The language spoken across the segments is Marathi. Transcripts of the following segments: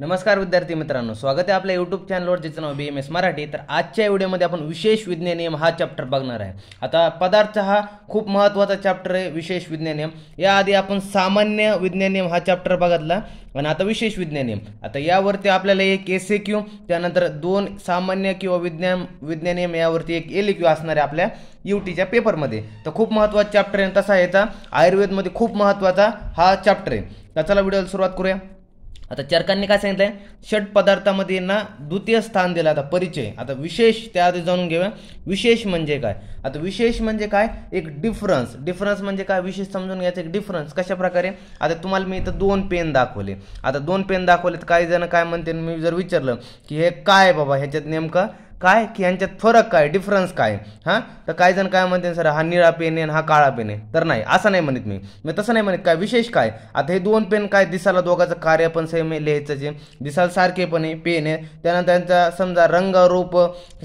नमस्कार विद्यार्थी मित्रांनो, स्वागत आहे आपल्या यूट्यूब चॅनलवर ज्याचं नाव BMS मराठी। तर आजच्या व्हिडिओमध्ये आपण विशेष विज्ञान नियम हा चॅप्टर बघणार आहे। आता पदार्थ हा खूप महत्त्वाचा चॅप्टर आहे विशेष विज्ञान नियम। याआधी आपण सामान्य विज्ञान नियम हा चॅप्टर बघितला आणि आता विशेष विज्ञान नियम। आता यावरती आपल्याला एक SAQ, त्यानंतर दोन सामान्य किंवा विज्ञान नियम, यावरती एक LAQ असणार आहे आपल्या UTच्या पेपरमध्ये। तर खूप महत्त्वाचा चॅप्टर आहे, तसा याचा आयुर्वेदमध्ये खूप महत्त्वाचा हा चॅप्टर आहे। तर चला व्हिडिओला सुरुवात करूया। आता चरकांनी काय सांगितलंय, षट पदार्थामध्ये ना द्वितीय स्थान दिलं। आता परिचय, आता विशेष त्याआधी जाणून घेऊया विशेष म्हणजे काय। आता विशेष म्हणजे काय, एक डिफरन्स म्हणजे काय, विशेष समजून घ्यायचं एक डिफरन्स कशा प्रकारे। आता तुम्हाला मी इथं दोन पेन दाखवले, आता दोन पेन दाखवले तर काही जण काय म्हणते, मी जर विचारलं की हे काय बाबा, ह्याच्यात नेमकं काय की यांच्यात फरक काय, डिफरन्स काय, हां, तर काही जण काय म्हणते सर हा निळा पेन आहे हा काळा पेन आहे। तर नाही, असं नाही म्हणत मी तसं नाही म्हणत। काय विशेष काय, आता हे दोन पेन काय दिसायला दोघांचं कार्य पण सेम आहे, लिहायचं जे दिसायला सारखे पण आहे पेन आहे, त्यानंतर त्यांचा समजा रंग रूप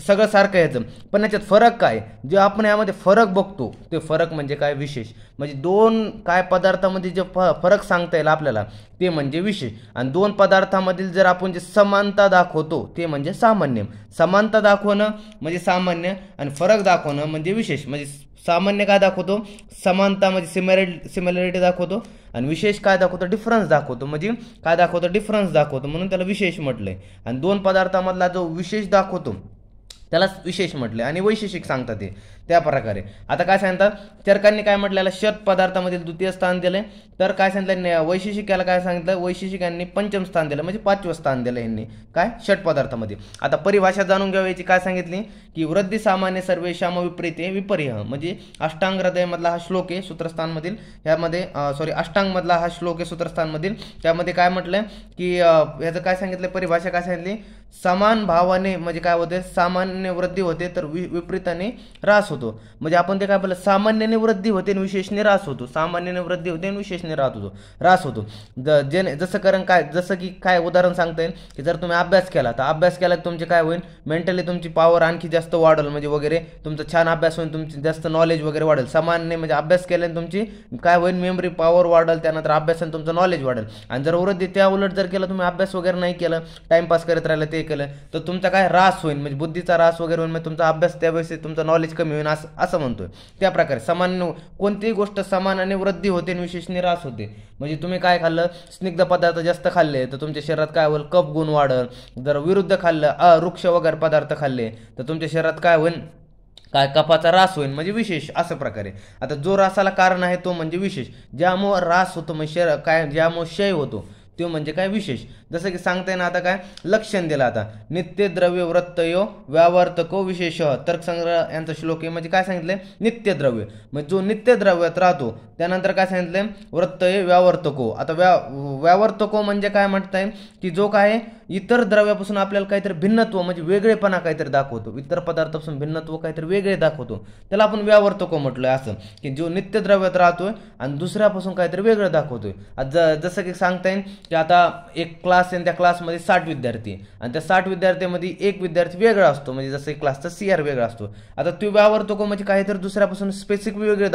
सगळं सारखं ह्याचं, पण याच्यात फरक काय, जे आपण यामध्ये फरक बघतो ते फरक म्हणजे काय विशेष। म्हणजे दोन काय पदार्थामध्ये जे फरक सांगता येईल आपल्याला ते म्हणजे विशेष, आणि दोन पदार्थामधील जर आपण जे समानता दाखवतो ते म्हणजे सामान्य। समानता दाखवणं म्हणजे सामान्य आणि फरक दाखवणं म्हणजे विशेष। म्हणजे सामान्य काय दाखवतो, समानता म्हणजे सिमिलॅरिटी दाखवतो, आणि विशेष काय दाखवतो, डिफरन्स दाखवतो। म्हणजे काय दाखवतो, डिफरन्स दाखवतो, म्हणून त्याला विशेष म्हटलंय। आणि दोन पदार्थामधला जो विशेष दाखवतो त्याला विशेष म्हटले, आणि वैशेषिक सांगतात ते त्या प्रकारे। आता काय सांगतात, चरकांनी काय म्हटलेलं, षट पदार्थामधील द्वितीय स्थान दिले। तर काय सांगितलं वैशेषिकाला, काय सांगितलं वैशेषिकांनी पंचम स्थान दिलं, म्हणजे पाचवं स्थान दिलं यांनी काय षट पदार्थामध्ये। आता परिभाषा जाणून घ्यायची, काय सांगितली की वृद्धी सामान्य सर्वेषाम विपरीते विपर्यय, म्हणजे अष्टांग हृदय मधला हा श्लोक आहे सूत्रस्थानमधील, यामध्ये अष्टांग मधला हा श्लोक आहे सूत्रस्थानमधील, त्यामध्ये काय म्हटलंय की याचं काय सांगितलं परिभाषा, काय सांगितली समान भावाने म्हणजे काय होते, सामान्य वृद्धी होते तर विपरीताने ह्रास होतो। म्हणजे आपण ते काय बोललं, सामान्याने वृद्धी होते आणि विशेषने ह्रास होतो, सामान्याने वृद्धी होते आणि विशेषने ह्रास होतो। जसं कारण काय, जसं की काय उदाहरण सांगता येईल की जर तुम्ही अभ्यास केला तर अभ्यास केला तुमचे काय होईल, मेंटली तुमची पॉवर आणखी जास्त वाढेल, म्हणजे वगैरे तुमचा छान अभ्यास होईल, तुमची जास्त नॉलेज वगैरे वाढेल। सामान्य म्हणजे अभ्यास केल्याने तुमची काय होईल, मेमरी पॉवर वाढेल, त्यानंतर अभ्यासाने तुमचं नॉलेज वाढेल। आणि जर वृद्धी त्या उलट जर केलं, तुम्ही अभ्यास वगैरे नाही केलं, टाइमपास करत राहिलं, ते केलं तर तुमचा काय ह्रास होईल, म्हणजे बुद्धीचा ह्रास वगैरे होईल, म्हणजे तुमचा अभ्यास त्यावेळेस तुमचं नॉलेज कमी होईल, असं म्हणतोय। त्या प्रकारे समान कोणतीही गोष्ट समानाने वृद्धी होते आणि विशेषने ह्रास होते। म्हणजे तुम्ही काय खाल्लं, स्निग्ध पदार्थ जास्त खाल्ले तर तुमच्या शरीरात काय होईल, कफ गुण वाढेल। जर विरुद्ध खाल्लं, वृक्ष वगैरे पदार्थ खाल्ले तर तुमच्या शरीरात काय होईल, काय कफाचा ह्रास होईल, म्हणजे विशेष असं प्रकारे। आता जो ह्रासाला कारण आहे तो म्हणजे विशेष, ज्यामुळे ह्रास होतो म्हणजे काय, ज्यामुळे क्षय होतो तो म्हणजे काय विशेष। जसं की सांगता येईल, आता काय लक्षण दिलं, आता नित्य द्रव्य वृत्तयो व्यावर्तको विशेष, तर्कसंग्रह यांचा श्लोक आहे। म्हणजे काय सांगितलंय, नित्य द्रव्य म्हणजे जो नित्य द्रव्यात राहतो, त्यानंतर काय सांगितलंय वृत्तये व्यावर्तको। आता व्यावर्तको म्हणजे काय म्हणताय की जो काय इतर द्रव्यापासून आपल्याला काहीतरी भिन्नत्व म्हणजे वेगळेपणा काहीतरी दाखवतो, इतर पदार्थापासून भिन्नत्व काहीतरी वेगळे दाखवतो, त्याला आपण व्यावर्तको म्हटलोय। असं की जो नित्य द्रव्यात राहतोय आणि दुसऱ्यापासून काहीतरी वेगळं दाखवतोय। जसं की सांगता येईल की आता एक क्लास आहे, त्या क्लासमध्ये 60 विद्यार्थी आहे आणि त्या 60 विद्यार्थ्यांमध्ये एक विद्यार्थी वेगळा असतो, म्हणजे जसं एक क्लासचा CR वेगळा असतो। आता तो व्यावर्तको म्हणजे काहीतरी दुसऱ्यापासून स्पेसिफिक वेगळं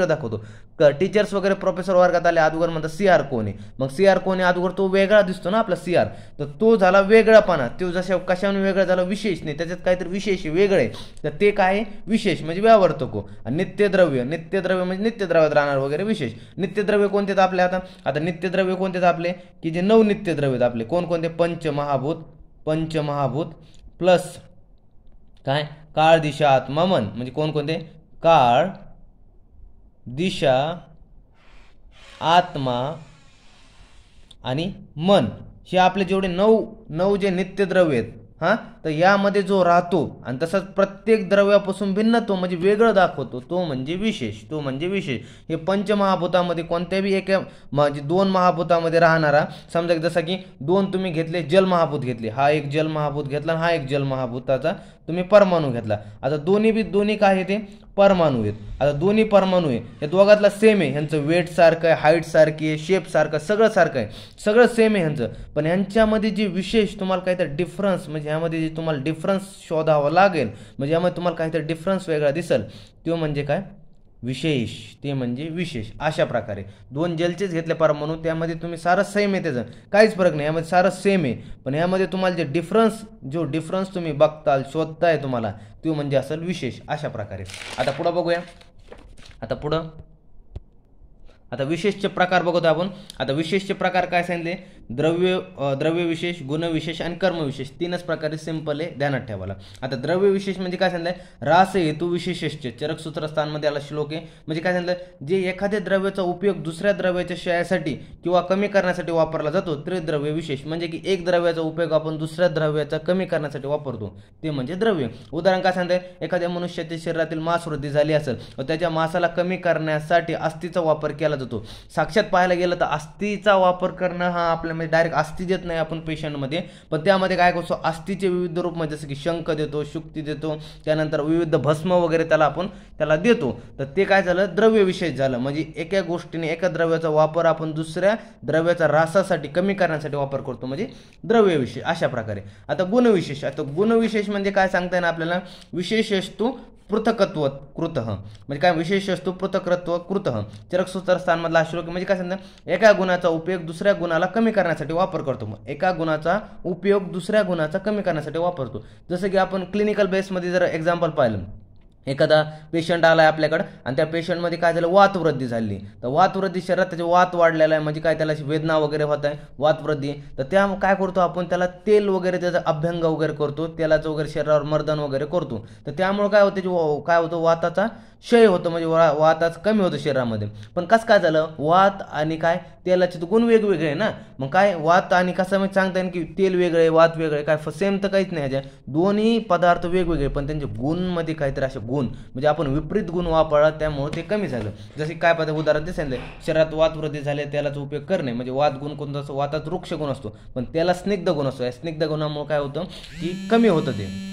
दाखवतो। टीचर्स वगैरे प्रोफेसर वर्गात आले, अगोदर म्हणतात CR कोण आहे, मग CR कोण आहे, अगोदर तो वेगळा दिसतो ना आपला CR, तर तो झाला वेगळापणा। तो जशा कशाने वेगळा झाला, विशेष नाही, त्याच्यात काहीतरी विशेष वेगळं आहे, तर ते काय विशेष म्हणजे व्यावर्तको। आणि नित्यद्रव्य म्हणजे नित्यद्रव्यात राहणार वगैरे विशेष। नित्यद्रव्य कोणते आपले, आता नित्यद्रव्य कोणते आपले की जे नवनित्यद्रव्य आपले कोणकोणते, पंचमहाभूत प्लस काय काळ दिशा आत्मा मन, म्हणजे कोणकोणते, काळ दिशा आत्मा आणि मन, हे आपले जेवढे नऊ जे नित्यद्रव्य आहेत, हां, तर यामध्ये जो राहतो आणि तसंच प्रत्येक द्रव्यापासून भिन्नत्व म्हणजे वेगळं दाखवतो तो म्हणजे विशेष। हे पंचमहाभूतामध्ये कोणत्याही एक म्हणजे दोन महाभूतामध्ये राहणारा, समजा जसं की दोन तुम्ही घेतले जल महाभूत घेतले, हा एक जल महाभूत घेतला आणि हा एक जल महाभूताचा तुम्ही परमाणू घेतला। आता दोन्ही काय आहे ते परमाणू आहेत। आता दोन्ही परमाणू आहे, या दोघातला सेम आहे, ह्यांचं वेट सारखं आहे, हाईट सारखी आहे, शेप सारखं, सगळं सारखं आहे, सगळं सेम आहे ह्यांचं, पण ह्यांच्यामध्ये जे विशेष तुम्हाला काहीतरी डिफरन्स, म्हणजे ह्यामध्ये जे तुम्हाला डिफरन्स शोधावा लागेल, म्हणजे यामध्ये तुम्हाला काहीतरी डिफरन्स वेगळा दिसेल, तो म्हणजे काय विशेष, ते म्हणजे विशेष. अशा प्रकारे दोन जलचेच घेतले परमाणू, त्यामध्ये तुम्ही सारं सेम आहे, त्याचं काहीच फरक नाही, यामध्ये सारं सेम आहे. पण यामध्ये तुम्हाला जे डिफरन्स तुम्ही बघताल, शोधताय तुम्हाला, तो म्हणजे असेल विशेष. अशा प्रकारे आता पुढं बघूया. आता विशेषचे प्रकार बघतो आपण. आता विशेषचे प्रकार काय सांगितले? द्रव्य विशेष, गुणविशेष आणि कर्मविशेष, तीनच प्रकारे सिंपल आहे, ध्यानात ठेवायला. आता द्रव्य विशेष म्हणजे काय सांगितलंय? रास हेतू विशेषश्च, चरक सूत्रस्थानमध्ये आला श्लोक आहे. म्हणजे काय सांगितलं? जे एखाद्या द्रव्याचा उपयोग दुसऱ्या द्रव्याच्या क्षयासाठी किंवा कमी करण्यासाठी वापरला जातो ते द्रव्य विशेष. म्हणजे की एक द्रव्याचा उपयोग आपण दुसऱ्या द्रव्याचा कमी करण्यासाठी वापरतो, ते म्हणजे द्रव्य. उदाहरण काय सांगताय? एखाद्या मनुष्याच्या शरीरातील मांसवृद्धी झाली असेल व त्याच्या मांसाला कमी करण्यासाठी अस्थिचा वापर केला जातो. साक्षात पाहायला गेलं तर अस्थिचा वापर करणं हा आपल्यामध्ये डायरेक्ट अस्थि देत नाही आपण पेशंटमध्ये, पण त्यामध्ये काय करतो? अस्थिचे विविध रूप म्हणजे जसं की शंख देतो, शुक्ती देतो, त्यानंतर विविध भस्म वगैरे त्याला देतो. तर ते काय झालं? द्रव्य विशेष झालं. म्हणजे एका गोष्टीने, एका द्रव्याचा वापर आपण दुसऱ्या द्रव्याचा रासासाठी कमी करण्यासाठी वापर करतो, म्हणजे द्रव्य विशेष. अशा प्रकारे आता गुणविशेष. आता गुणविशेष म्हणजे काय सांगता येईल आपल्याला? विशेषस्तु पृथकत्व कृत, म्हणजे काय? विशेषस्तु पृथकत्व कृत, चरक सूत्रस्थानमधला श्लोक. म्हणजे काय सांगता? एका गुणाचा उपयोग दुसऱ्या गुणाला कमी करण्यासाठी वापर करतो. मग एका गुणाचा उपयोग दुसऱ्या गुणाचा कमी करण्यासाठी वापरतो. जसं की आपण क्लिनिकल बेसमध्ये जर एक्झाम्पल पाहिलं, एखादा पेशंट आला आहे आपल्याकडं आणि त्या पेशंटमध्ये काय झालं? वातवृद्धी झाली. तर वातवृद्धी, शरीरात त्याचे वात वाढलेला आहे, म्हणजे काय? त्याला वेदना वगैरे होत आहे, वातवृद्धी. तर त्या काय करतो आपण? त्याला तेल वगैरे, त्याचा अभ्यंग वगैरे करतो, तेलाचं वगैरे शरीरावर मर्दन वगैरे करतो. तर त्यामुळे काय होतं? काय होतं? वाताचा क्षय होतो, म्हणजे वाताच कमी होतं शरीरामध्ये. पण कसं काय झालं? वात आणि काय तेलाचे गुण वेगवेगळे आहे ना. मग काय वात आणि कसं म्हणजे सांगता येईल की तेल वेगळे, वात वेगळे, काय सेम तर काहीच नाही. ह्याच्या दोन्ही पदार्थ वेगवेगळे, पण त्यांचे गुणमध्ये काहीतरी असे गुण, म्हणजे आपण विपरीत गुण वापरला त्यामुळे ते कमी झालं. जसे काय पदार्थ उदाहरण ते सांगितलं, शरीरात वातवृद्धी झाले, तेलाचा उपयोग करणे, म्हणजे वात गुण कोणता असतो? वातात वृक्ष गुण असतो, पण त्याला स्निग्ध गुण असतो. या स्निग्ध गुणामुळे काय होतं की कमी होतं ते.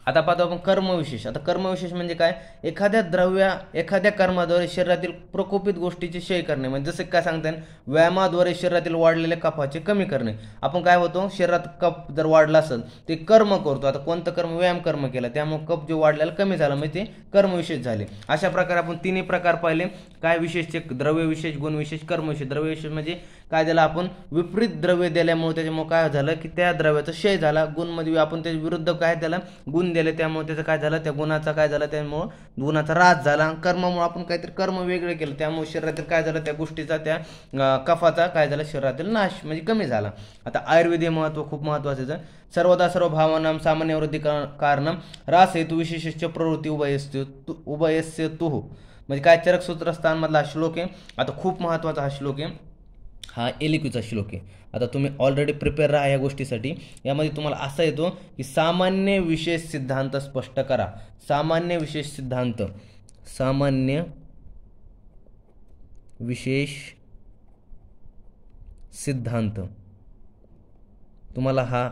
आता पाहतो आपण कर्मविशेष. आता कर्मविशेष म्हणजे काय? एखाद्या कर्माद्वारे शरीरातील प्रकोपित गोष्टीचे क्षय करणे. म्हणजे जसं काय सांगता येईल? व्यायामाद्वारे शरीरातील वाढलेल्या कफाचे कमी करणे. आपण काय होतो? शरीरात कफ जर वाढला असेल ते कर्म करतो. आता कोणतं कर्म? व्यायाम कर्म केला, त्यामुळे कफ जो वाढलेला कमी झाला, म्हणजे ते कर्मविशेष झाले. अशा प्रकारे आपण तिन्ही प्रकार पाहिले. काय विशेषचे? द्रव्य विशेष, गुणविशेष, कर्मविशेष. द्रव्य विशेष म्हणजे काय झालं? आपण विपरीत द्रव्य दिल्यामुळे त्याच्यामुळे काय झालं की त्या द्रव्याचा क्षय झाला. गुणमध्ये आपण त्याच्या विरुद्ध काय त्याला गुण दिले, त्यामुळे त्याचं काय झालं? त्या गुणाचा काय झालं? त्यामुळे गुणाचा ऱ्हास झाला. कर्मामुळे आपण काहीतरी कर्म वेगळे केलं, त्यामुळे शरीरातील काय झालं? त्या गोष्टीचा, त्या कफाचा काय झाला? शरीरातील नाश म्हणजे कमी झाला. आता आयुर्वेदीय महत्व खूप महत्वाचं. सर्वदा सर्व भावानां सामान्य वृद्धी कारणं ऱ्हास हेतू विशेषस्य प्रवृत्ती उभयस्य तुः, म्हणजे काय? चरक सूत्रस्थानमधला श्लोक आहे. आता खूप महत्वाचा हा श्लोक आहे, हा एलिक्यूचा श्लोक आहे. आता तुम्ही ऑलरेडी प्रिपेअर राहा या गोष्टीसाठी. यामध्ये तुम्हाला असं येतो की सामान्य विशेष सिद्धांत स्पष्ट करा. सामान्य विशेष सिद्धांत तुम्हाला हा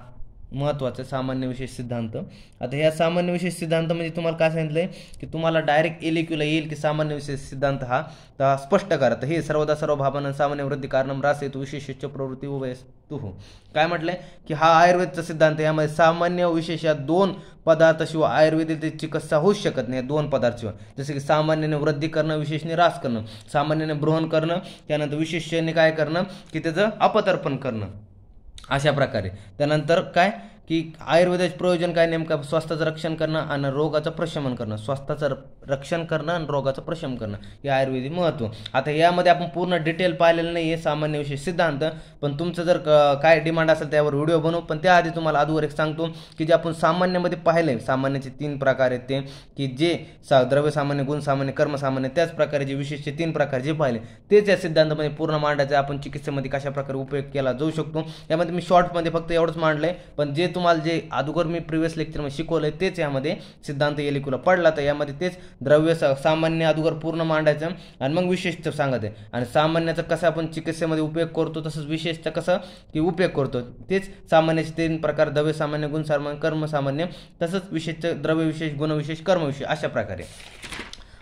महत्त्वाचं सामान्य विशेष सिद्धांत. आता ह्या सामान्य विशेष सिद्धांत म्हणजे तुम्हाला काय सांगितलंय की तुम्हाला डायरेक्ट एलिक्यूला येईल की सामान्य विशेष सिद्धांत हा स्पष्ट करा. तर हे सर्वदा सर्व भावानं सामान्य वृद्धी कारणं ऱ्हास हेतू विशेषच प्रवृत्ती उभयस्तुः. काय म्हटलंय की हा आयुर्वेदचा सिद्धांत. यामध्ये सामान्य विशेष या दोन पदार्थाशिवाय आयुर्वेदिक चिकित्सा होऊच शकत नाही. दोन पदार्थशिवाय, जसे की सामान्याने वृद्धी करणं, विशेषने ऱ्हास करणं. सामान्याने ब्रोहण करणं, त्यानंतर विशेषने काय करणं की त्याचं अपतर्पण करणं. अशा प्रकारे त्यानंतर काय की आयुर्वेदाचे प्रयोजन काय? नेमकं स्वास्थ्याचं रक्षण करणं आणि रोगाचं प्रशमन करणं. स्वास्थ्याचं रक्षण करणं आणि रोगाचं प्रशमन करणं हे आयुर्वेदिक महत्त्व. आता यामध्ये आपण पूर्ण डिटेल पाहिलेलं नाही आहे सामान्य विशेष सिद्धांत, पण तुमचं जर काय डिमांड असेल त्यावर व्हिडिओ बनवू. पण त्याआधी तुम्हाला अगोदर एक सांगतो की जे आपण सामान्यमध्ये पाहिले, सामान्याचे 3 प्रकार आहेत ते, की जे द्रव्य सामान्य, गुण सामान्य, कर्म सामान्य, त्याच प्रकारे जे विशेषचे 3 प्रकार जे पाहिले तेच या सिद्धांतामध्ये पूर्ण मांडायचे. आपण चिकित्सेमध्ये कशा प्रकारे उपयोग केला जाऊ शकतो. यामध्ये मी शॉर्टमध्ये फक्त एवढंच मांडलंय, पण जे तुम्हाला जे अगोदर मी प्रिव्हियस लेक्चरमध्ये शिकवलंय तेच यामध्ये सिद्धांत एलिक्यूला पडला. तर यामध्ये तेच द्रव्य सामान्य अगोदर पूर्ण मांडायचं आणि मग विशेषचं सांगायचं. आणि सामान्याचा कसं आपण चिकित्सेमध्ये उपयोग करतो, तसंच विशेषचा कसं की उपयोग करतो. तेच सामान्याचे 3 प्रकार: द्रव्य सामान्य, गुण सामान्य, कर्म सामान्य. तसंच विशेषचं द्रव्य विशेष, गुण विशेष, कर्म विशेष. अशा प्रकारे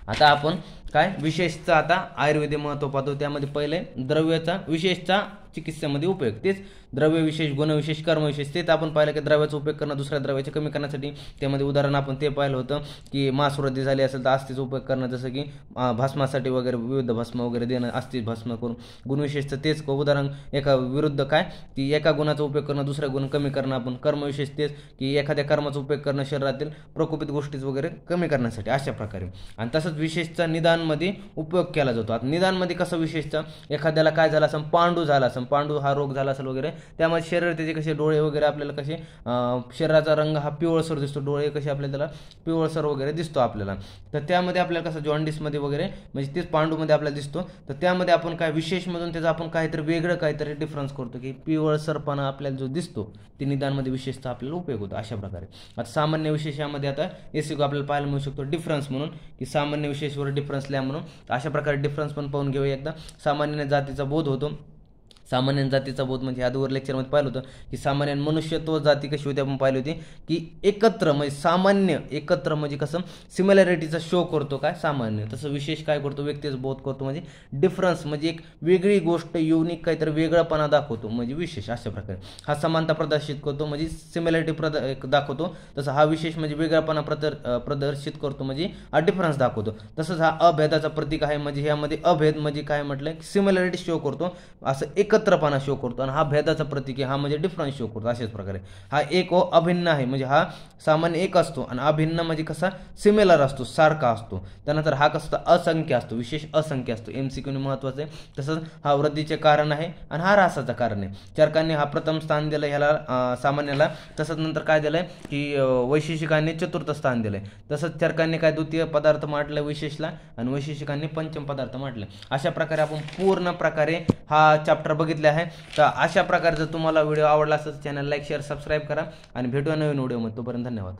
आता आपण काय विशेषचा आता आयुर्वेदिक महत्त्व पाहतो. त्यामध्ये पहिले द्रव्याचा विशेषचा चिकित्सेमध्ये उपयोग. तेच द्रव्यविशेष, गुणविशेष, कर्मविशेष तेच आपण पाहिलं की द्रव्याचा उपयोग करणं दुसऱ्या द्रव्याचे कमी करण्यासाठी. त्यामध्ये उदाहरण आपण ते पाहिलं होतं की मांसवृद्धी झाली असेल तर अस्थिचा उपयोग करणं, जसं की भस्मासाठी वगैरे विविध भस्म वगैरे देणं, अस्थि भस्म करून. गुणविशेषचं तेच उदाहरण एका विरुद्ध काय की एका गुणाचा उपयोग करणं दुसऱ्या गुण कमी करणं आपण. कर्मविशेष तेच की एखाद्या कर्माचा उपयोग करणं शरीरातील प्रकोपित गोष्टी वगैरे कमी करण्यासाठी, अशा प्रकारे. आणि तसंच विशेषचा निदानमध्ये उपयोग केला जातो. आता निदानमध्ये कसं विशेषचा, एखाद्याला काय झालं असं, पांडू झाला असं, पांडू हा रोग झाला असेल वगैरे, त्यामध्ये शरीर त्याचे कसे डोळे वगैरे आपल्याला कसे शरीराचा रंग हा पिवळसर दिसतो, डोळे कसे आपल्याला त्याला पिवळसर वगैरे दिसतो आपल्याला. तर त्यामध्ये आपल्याला कसं जॉन्डिसमध्ये वगैरे म्हणजे तेच पांडूमध्ये आपल्याला दिसतो. तर त्यामध्ये आपण काय विशेषमधून त्याचं आपण काहीतरी वेगळं काहीतरी डिफरन्स करतो की पिवळसरपणा आपल्याला जो दिसतो ते निदानमध्ये विशेषचा आपल्याला उपयोग होतो, अशा प्रकारे. आता सामान्य विशेषामध्ये आता एसिक आपल्याला पाहायला मिळू शकतो डिफरन्स म्हणून की सामान्य विशेषवर डिफरन्स लिहा म्हणून. अशा प्रकारे डिफरन्स पण पाहून घेऊया एकदा. सामान्य जातीचा बोध होतो. सामान्य जातीचा बोध म्हणजे आधीवर लेक्चरमध्ये पाहिलं होतं की सामान्य मनुष्यत्व जाती कशी होती आपण पाहिली होती की एकत्र म्हणजे सामान्य एकत्र म्हणजे कसं सिमिलॅरिटीचा शो करतो काय सामान्य, तसं विशेष काय करतो व्यक्तीचा बोध करतो म्हणजे डिफरन्स म्हणजे एक वेगळी गोष्ट युनिक काहीतरी वेगळापणा दाखवतो म्हणजे विशेष, अशा प्रकारे. हा समानता प्रदर्शित करतो म्हणजे सिमिलॅरिटी दाखवतो, तसं हा विशेष म्हणजे वेगळापणा प्रदर्शित करतो म्हणजे हा डिफरन्स दाखवतो. तसंच हा अभेदाचा प्रतीक आहे म्हणजे ह्यामध्ये अभेद म्हणजे काय म्हटलं सिमिलॅरिटी शो करतो, असं एकत्रपणा शो करतो. आणि हा भेदाचा प्रतीक आहे, हा म्हणजे डिफरन्स शो करतो, अशाच प्रकारे. हा एक अभिन्न आहे म्हणजे हा सामान्य एक असतो आणि अभिन्न म्हणजे कसा सिमिलर असतो, सारखा असतो. त्यानंतर हा कसा असंख्य असतो, विशेष असंख्य असतो. एमसीक्यूने महत्वाचं आहे. तसंच हा वृद्धीचे कारण आहे आणि हा ऱ्हासाचं कारण आहे. चरकांनी हा प्रथम स्थान दिलं ह्याला सामान्याला. तसंच नंतर काय दिलंय की वैशेषिकांनी चतुर्थ स्थान दिलंय. तसंच चरकांनी काय द्वितीय पदार्थ मांडलं विशेषला आणि वैशेषिकांनी पंचम पदार्थ मांडलं. अशा प्रकारे आपण पूर्ण प्रकारे हा चॅप्टर बघितले आहे. तर अशा प्रकारे जर तुम्हाला व्हिडिओ आवडला असेल चॅनल लाईक शेअर सबस्क्राईब करा आणि भेटूया नवीन व्हिडिओमध्ये. तोपर्यंत धन्यवाद.